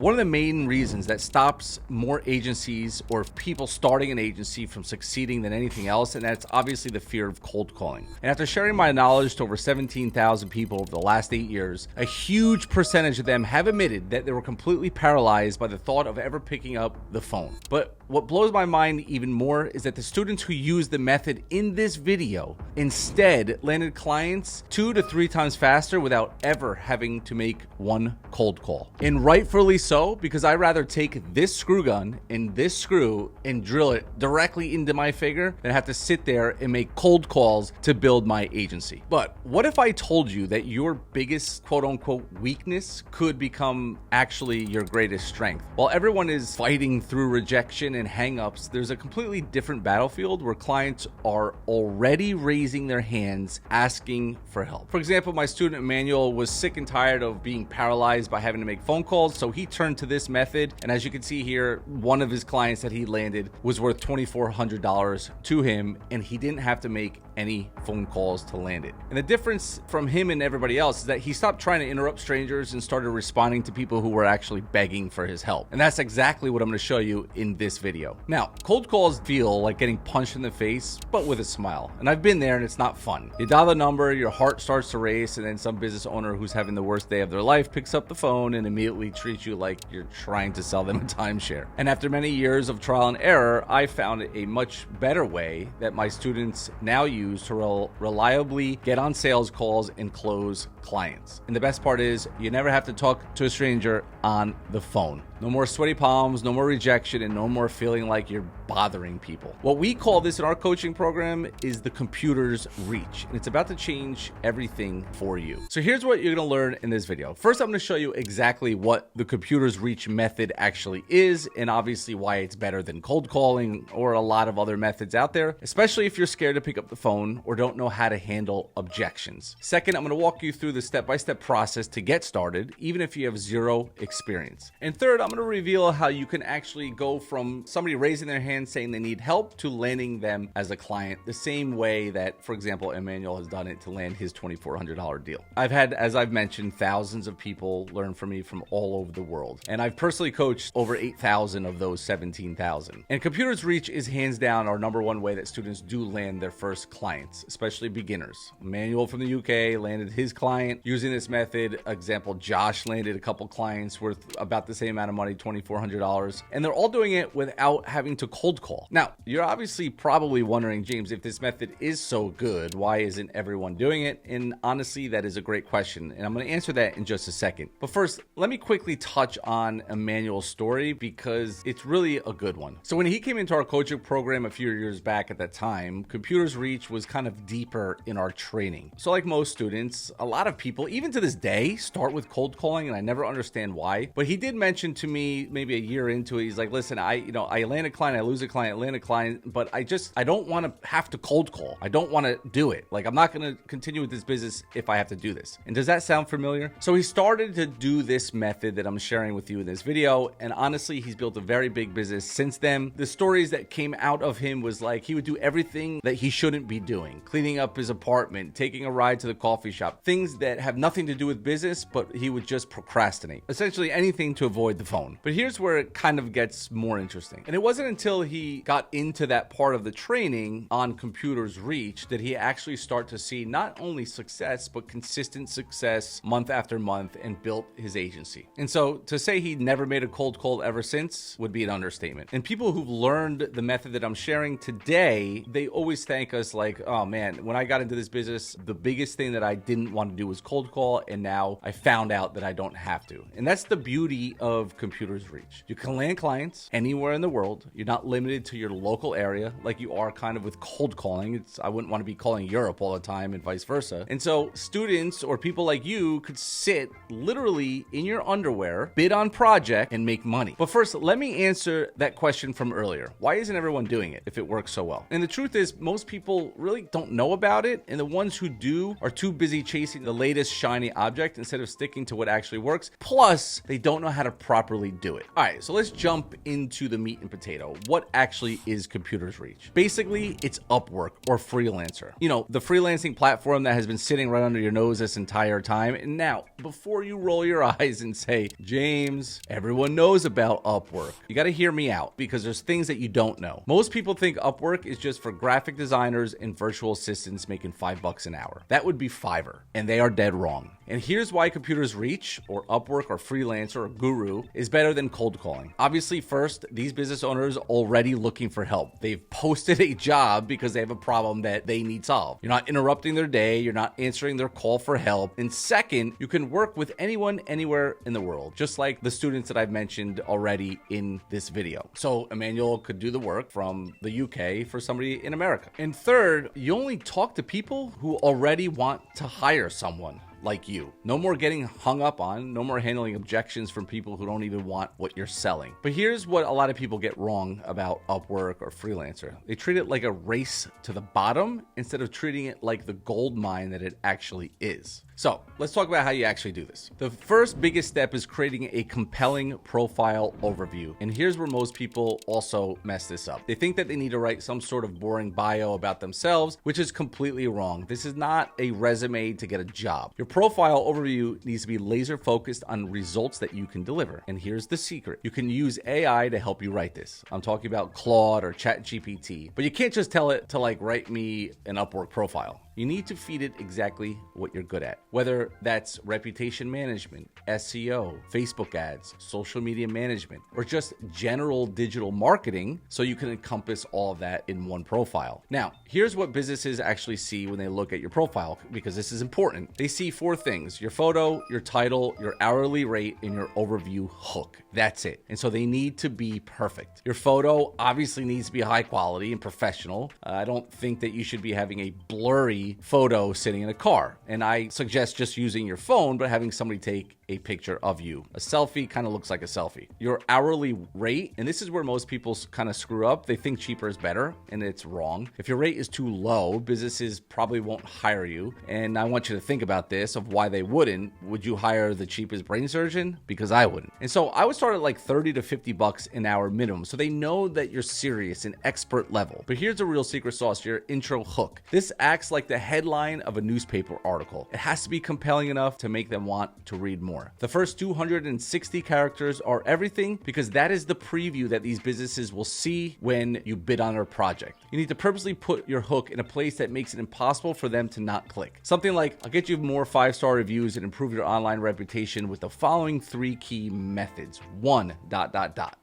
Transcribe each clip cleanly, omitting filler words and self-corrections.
One of the main reasons that stops more agencies or people starting an agency from succeeding than anything else, and that's obviously the fear of cold calling. And after sharing my knowledge to over 17,000 people over the last 8 years, a huge percentage of them have admitted that they were completely paralyzed by the thought of ever picking up the phone. But what blows my mind even more is that the students who used the method in this video instead landed clients 2 to 3 times faster without ever having to make one cold call. And rightfully so, because I'd rather take this screw gun and this screw and drill it directly into my finger than have to sit there and make cold calls to build my agency. But what if I told you that your biggest quote unquote weakness could become actually your greatest strength? While everyone is fighting through rejection and hangups, there's a completely different battlefield where clients are already raising their hands asking for help. For example, my student Emmanuel was sick and tired of being paralyzed by having to make phone calls, so he turned to this method, and as you can see here, one of his clients that he landed was worth $2,400 to him, and he didn't have to make any phone calls to land it. And the difference from him and everybody else is that he stopped trying to interrupt strangers and started responding to people who were actually begging for his help. And that's exactly what I'm going to show you in this video. Now, cold calls feel like getting punched in the face, but with a smile. And I've been there, and it's not fun. You dial the number, your heart starts to race, and then some business owner who's having the worst day of their life picks up the phone and immediately treats you like you're trying to sell them a timeshare. And after many years of trial and error, I found a much better way that my students now use to reliably get on sales calls and close clients. And the best part is you never have to talk to a stranger on the phone. No more sweaty palms, no more rejection, and no more feeling like you're bothering people. What we call this in our coaching program is the computer's reach, and it's about to change everything for you. So here's what you're gonna learn in this video. First, I'm gonna show you exactly what the computer's reach method actually is, and obviously why it's better than cold calling or a lot of other methods out there, especially if you're scared to pick up the phone or don't know how to handle objections. Second, I'm gonna walk you through the step-by-step process to get started, even if you have zero experience. And third, I'm going to reveal how you can actually go from somebody raising their hand saying they need help to landing them as a client the same way that, for example, Emmanuel has done it to land his $2,400 deal. I've had, as I've mentioned, thousands of people learn from me from all over the world. And I've personally coached over 8,000 of those 17,000. And computer's reach is hands down our #1 way that students do land their first clients, especially beginners. Emmanuel from the UK landed his client using this method. Example, Josh landed a couple clients worth about the same amount of money, $2,400, and they're all doing it without having to cold call. Now, you're obviously probably wondering, James, if this method is so good, why isn't everyone doing it? And honestly, that is a great question, and I'm going to answer that in just a second. But first, let me quickly touch on Emmanuel's story because it's really a good one. So when he came into our coaching program a few years back at that time, computer's reach was kind of deeper in our training. So like most students, a lot of people, even to this day, start with cold calling, and I never understand why. But he did mention to me maybe a year into it, he's like, listen, I land a client, I lose a client, land a client, but I don't want to have to cold call. I don't want to do it. Like, I'm not going to continue with this business if I have to do this. And does that sound familiar? So he started to do this method that I'm sharing with you in this video, and honestly, he's built a very big business since then. The stories that came out of him was like, he would do everything that he shouldn't be doing, cleaning up his apartment, taking a ride to the coffee shop, things that have nothing to do with business, but he would just procrastinate. Essentially anything to avoid the phone. But here's where it kind of gets more interesting. And it wasn't until he got into that part of the training on computer's reach that he actually started to see not only success, but consistent success month after month and built his agency. And so to say he never made a cold call ever since would be an understatement. And people who've learned the method that I'm sharing today, they always thank us like, oh man, when I got into this business, the biggest thing that I didn't want to do was cold call, and now I found out that I don't have to. And that's the beauty of computer's reach. You can land clients anywhere in the world. You're not limited to your local area like you are kind of with cold calling. I wouldn't want to be calling Europe all the time and vice versa. And so students or people like you could sit literally in your underwear, bid on project, and make money. But first, let me answer that question from earlier. Why isn't everyone doing it if it works so well? And the truth is, most people really don't know about it, and the ones who do are too busy chasing the latest shiny object instead of sticking to what actually works. Plus, they don't know how to properly literally do it. All right, so let's jump into the meat and potato. What actually is Computers Reach? Basically, it's Upwork or Freelancer. You know, the freelancing platform that has been sitting right under your nose this entire time. And now, before you roll your eyes and say, James, everyone knows about Upwork, you got to hear me out because there's things that you don't know. Most people think Upwork is just for graphic designers and virtual assistants making $5 an hour. That would be Fiverr, and they are dead wrong. And here's why Computers Reach or Upwork or Freelancer or Guru is better than cold calling. Obviously, first, these business owners already looking for help. They've posted a job because they have a problem that they need solved. You're not interrupting their day. You're not answering their call for help. And second, you can work with anyone, anywhere in the world, just like the students that I've mentioned already in this video. So Emmanuel could do the work from the UK for somebody in America. And third, you only talk to people who already want to hire someone like you. No more getting hung up on, no more handling objections from people who don't even want what you're selling. But here's what a lot of people get wrong about Upwork or Freelancer. They treat it like a race to the bottom instead of treating it like the gold mine that it actually is. So let's talk about how you actually do this. The first biggest step is creating a compelling profile overview. And here's where most people also mess this up. They think that they need to write some sort of boring bio about themselves, which is completely wrong. This is not a resume to get a job. Your profile overview needs to be laser focused on results that you can deliver. And here's the secret. You can use AI to help you write this. I'm talking about Claude or ChatGPT, but you can't just tell it to write me an Upwork profile. You need to feed it exactly what you're good at, whether that's reputation management, SEO, Facebook ads, social media management, or just general digital marketing, so you can encompass all of that in one profile. Now, here's what businesses actually see when they look at your profile, because this is important. They see 4 things: your photo, your title, your hourly rate, and your overview hook. That's it. And so they need to be perfect. Your photo obviously needs to be high quality and professional. I don't think that you should be having a blurry photo sitting in a car. And I suggest just using your phone, but having somebody take a picture of you. A selfie kind of looks like a selfie. Your hourly rate, and this is where most people kind of screw up. They think cheaper is better, and it's wrong. If your rate is too low, businesses probably won't hire you. And I want you to think about this of why they wouldn't. Would you hire the cheapest brain surgeon? Because I wouldn't. And so I would start at like $30 to $50 an hour minimum, so they know that you're serious and expert level. But here's the real secret sauce: your intro hook. This acts like the headline of a newspaper article. It has to be compelling enough to make them want to read more. The first 260 characters are everything, because that is the preview that these businesses will see when you bid on their project. You need to purposely put your hook in a place that makes it impossible for them to not click. Something like, I'll get you more 5-star reviews and improve your online reputation with the following 3 key methods. 1...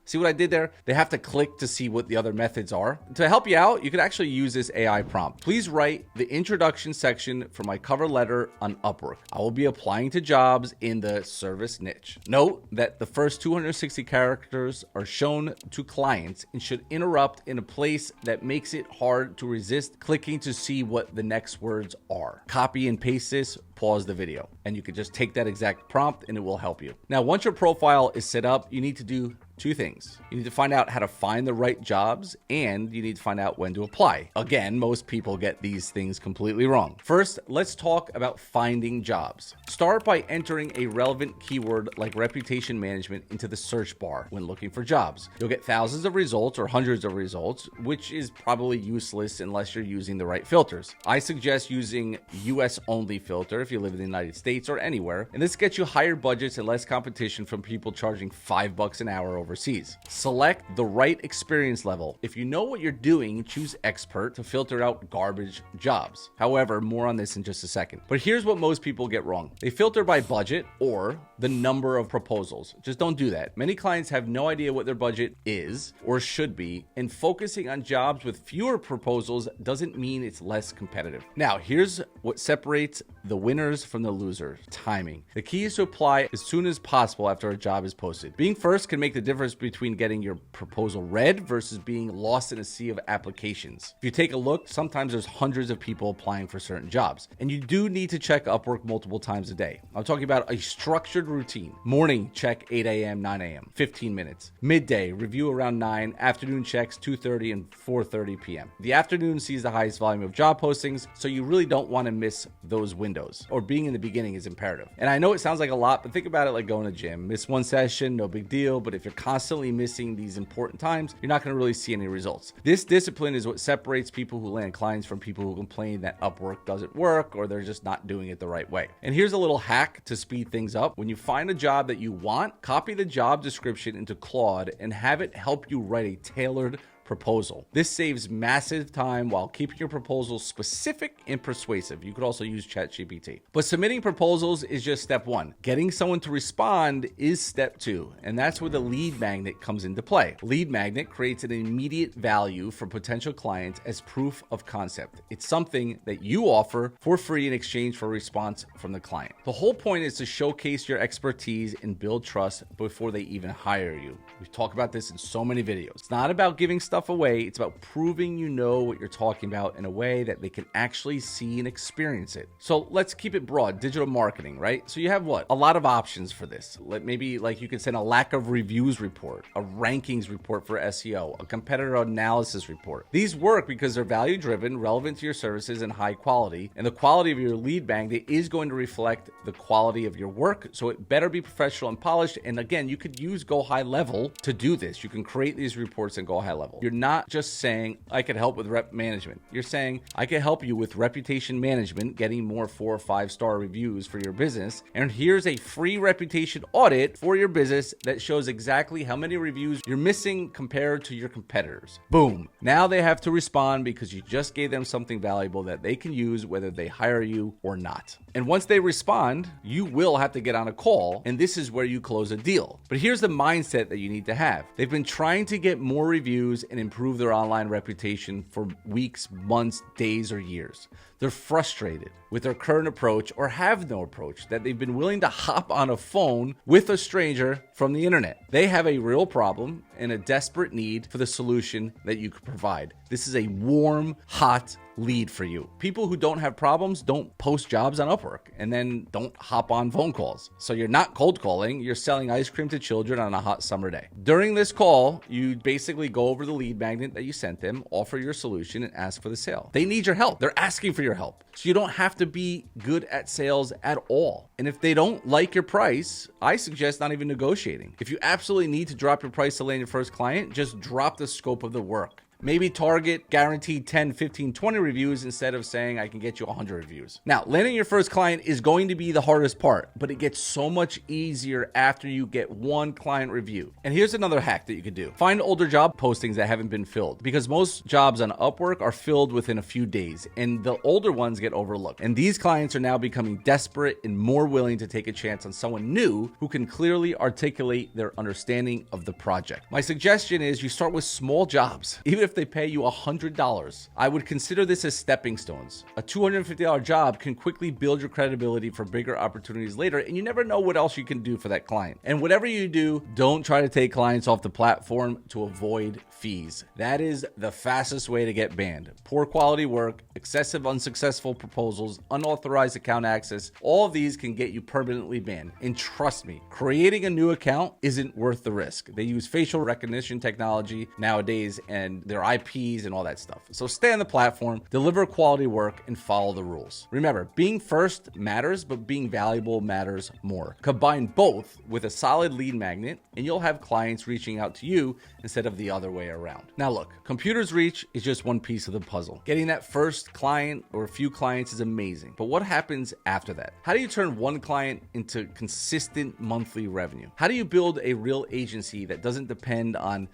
See what I did there? They have to click to see what the other methods are. To help you out, you could actually use this AI prompt. Please write the introduction section for my cover letter on Upwork. I will be applying to jobs in the service niche. Note that the first 260 characters are shown to clients and should interrupt in a place that makes it hard to resist clicking to see what the next words are. Copy and paste this, pause the video, and you can just take that exact prompt and it will help you. Now, once your profile is set up, you need to do 2 things. You need to find out how to find the right jobs, and you need to find out when to apply. Again, most people get these things completely wrong. First, let's talk about finding jobs. Start by entering a relevant keyword like reputation management into the search bar when looking for jobs. You'll get thousands of results or hundreds of results, which is probably useless unless you're using the right filters. I suggest using US only filter if you live in the United States or anywhere, and this gets you higher budgets and less competition from people charging $5 an hour overseas. Select the right experience level. If you know what you're doing, choose expert to filter out garbage jobs. However, more on this in just a second. But here's what most people get wrong. They filter by budget or the number of proposals. Just don't do that. Many clients have no idea what their budget is or should be, and focusing on jobs with fewer proposals doesn't mean it's less competitive. Now, here's what separates the winners from the losers: timing. The key is to apply as soon as possible after a job is posted. Being first can make the difference difference between getting your proposal read versus being lost in a sea of applications. If you take a look, sometimes there's hundreds of people applying for certain jobs, and you do need to check Upwork multiple times a day. I'm talking about a structured routine. Morning, check 8 a.m., 9 a.m., 15 minutes. Midday, review around 9. Afternoon checks 2:30 and 4:30 p.m. The afternoon sees the highest volume of job postings, so you really don't want to miss those windows, or being in the beginning is imperative. And I know it sounds like a lot, but think about it like going to the gym. Miss one session, no big deal, but if you're constantly missing these important times, you're not going to really see any results. This discipline is what separates people who land clients from people who complain that Upwork doesn't work or they're just not doing it the right way. And here's a little hack to speed things up. When you find a job that you want, copy the job description into Claude and have it help you write a tailored proposal. This saves massive time while keeping your proposals specific and persuasive. You could also use ChatGPT. But submitting proposals is just step one. Getting someone to respond is step two, and that's where the lead magnet comes into play. Lead magnet creates an immediate value for potential clients as proof of concept. It's something that you offer for free in exchange for a response from the client. The whole point is to showcase your expertise and build trust before they even hire you. We talk about this in so many videos. It's not about giving stuff away. It's about proving you know what you're talking about in a way that they can actually see and experience it. So let's keep it broad. Digital marketing, right? So you have what? A lot of options for this. Maybe like you could send a lack of reviews report, a rankings report for SEO, a competitor analysis report. These work because they're value driven, relevant to your services, and high quality. And the quality of your lead magnet is going to reflect the quality of your work. So it better be professional and polished. And again, you could use GoHighLevel to do this. You can create these reports in GoHighLevel. You're not just saying, I could help with rep management. You're saying, I can help you with reputation management, getting more 4 or 5 star reviews for your business. And here's a free reputation audit for your business that shows exactly how many reviews you're missing compared to your competitors. Boom. Now they have to respond because you just gave them something valuable that they can use whether they hire you or not. And once they respond, you will have to get on a call, and this is where you close a deal. But here's the mindset that you need to have. They've been trying to get more reviews and improve their online reputation for weeks, months, days, or years. They're frustrated with their current approach or have no approach, that they've been willing to hop on a phone with a stranger from the internet. They have a real problem and a desperate need for the solution that you could provide. This is a warm, hot lead for you. People who don't have problems don't post jobs on Upwork and then don't hop on phone calls. So you're not cold calling, you're selling ice cream to children on a hot summer day. During this call, you basically go over the lead magnet that you sent them, offer your solution, and ask for the sale. They need your help. They're asking for your help. So you don't have to be good at sales at all. And if they don't like your price, I suggest not even negotiating. If you absolutely need to drop your price to land your first client, just drop the scope of the work. Maybe target guaranteed 10, 15, 20 reviews instead of saying I can get you 100 reviews. Now, landing your first client is going to be the hardest part, but it gets so much easier after you get one client review. And here's another hack that you could do. Find older job postings that haven't been filled, because most jobs on Upwork are filled within a few days and the older ones get overlooked. And these clients are now becoming desperate and more willing to take a chance on someone new who can clearly articulate their understanding of the project. My suggestion is you start with small jobs. Even if they pay you $100, I would consider this as stepping stones. A $250 job can quickly build your credibility for bigger opportunities later, and you never know what else you can do for that client. And whatever you do, don't try to take clients off the platform to avoid fees. That is the fastest way to get banned. Poor quality work, excessive unsuccessful proposals, unauthorized account access, all of these can get you permanently banned. And trust me, creating a new account isn't worth the risk. They use facial recognition technology nowadays, and their IPs and all that stuff. So stay on the platform, deliver quality work, and follow the rules. Remember, being first matters, but being valuable matters more. Combine both with a solid lead magnet, and you'll have clients reaching out to you instead of the other way around. Now look, computers reach is just one piece of the puzzle. Getting that first client or a few clients is amazing, but what happens after that? How do you turn one client into consistent monthly revenue? How do you build a real agency that doesn't depend on,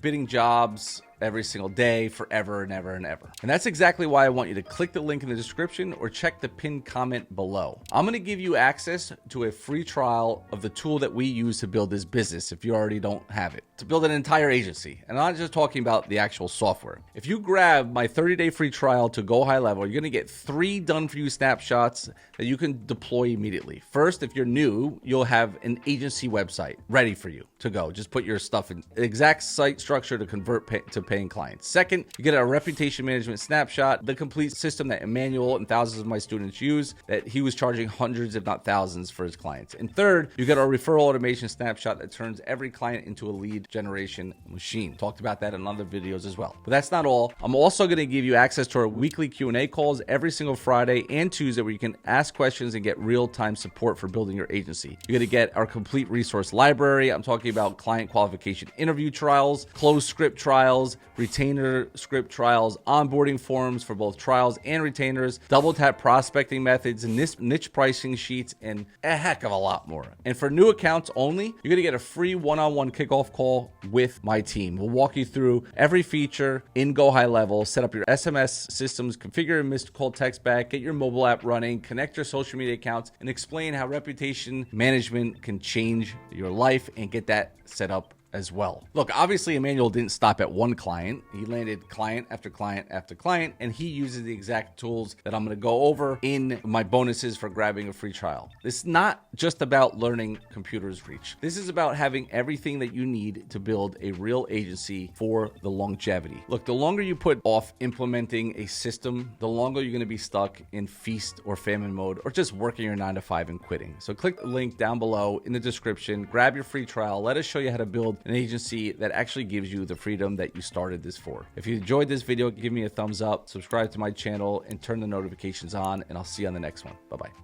bidding jobs every single day, forever and ever and ever. And that's exactly why I want you to click the link in the description or check the pinned comment below. I'm going to give you access to a free trial of the tool that we use to build this business if you already don't have it, to build an entire agency. And I'm not just talking about the actual software. If you grab my 30-day free trial to GoHighLevel, you're going to get 3 done-for-you snapshots that you can deploy immediately. First, if you're new, you'll have an agency website ready for you to go. Just put your stuff in the exact site structure to convert to paying clients. Second, you get a reputation management snapshot, the complete system that Emmanuel and thousands of my students use, that he was charging hundreds if not thousands for his clients. And third, you get our referral automation snapshot that turns every client into a lead generation machine. Talked about that in other videos as well. But that's not all. I'm also going to give you access to our weekly Q&A calls every single Friday and Tuesday where you can ask questions and get real-time support for building your agency. You're going to get our complete resource library. I'm talking about client qualification interview trials, closed script trials, retainer script trials, onboarding forms for both trials and retainers, double tap prospecting methods, and niche pricing sheets, and a heck of a lot more. And for new accounts only, you're going to get a free one-on-one kickoff call with my team. We'll walk you through every feature in GoHighLevel, set up your SMS systems, configure your missed call text back, get your mobile app running, connect your social media accounts, and explain how reputation management can change your life and get that set up as well. Look, obviously Emmanuel didn't stop at one client. He landed client after client after client, and he uses the exact tools that I'm going to go over in my bonuses for grabbing a free trial. It's not just about learning computers reach. This is about having everything that you need to build a real agency for the longevity. Look, the longer you put off implementing a system, the longer you're going to be stuck in feast or famine mode, or just working your 9 to 5 and quitting. So click the link down below in the description, grab your free trial. Let us show you how to build an agency that actually gives you the freedom that you started this for. If you enjoyed this video, give me a thumbs up, subscribe to my channel, and turn the notifications on, and I'll see you on the next one. Bye-bye.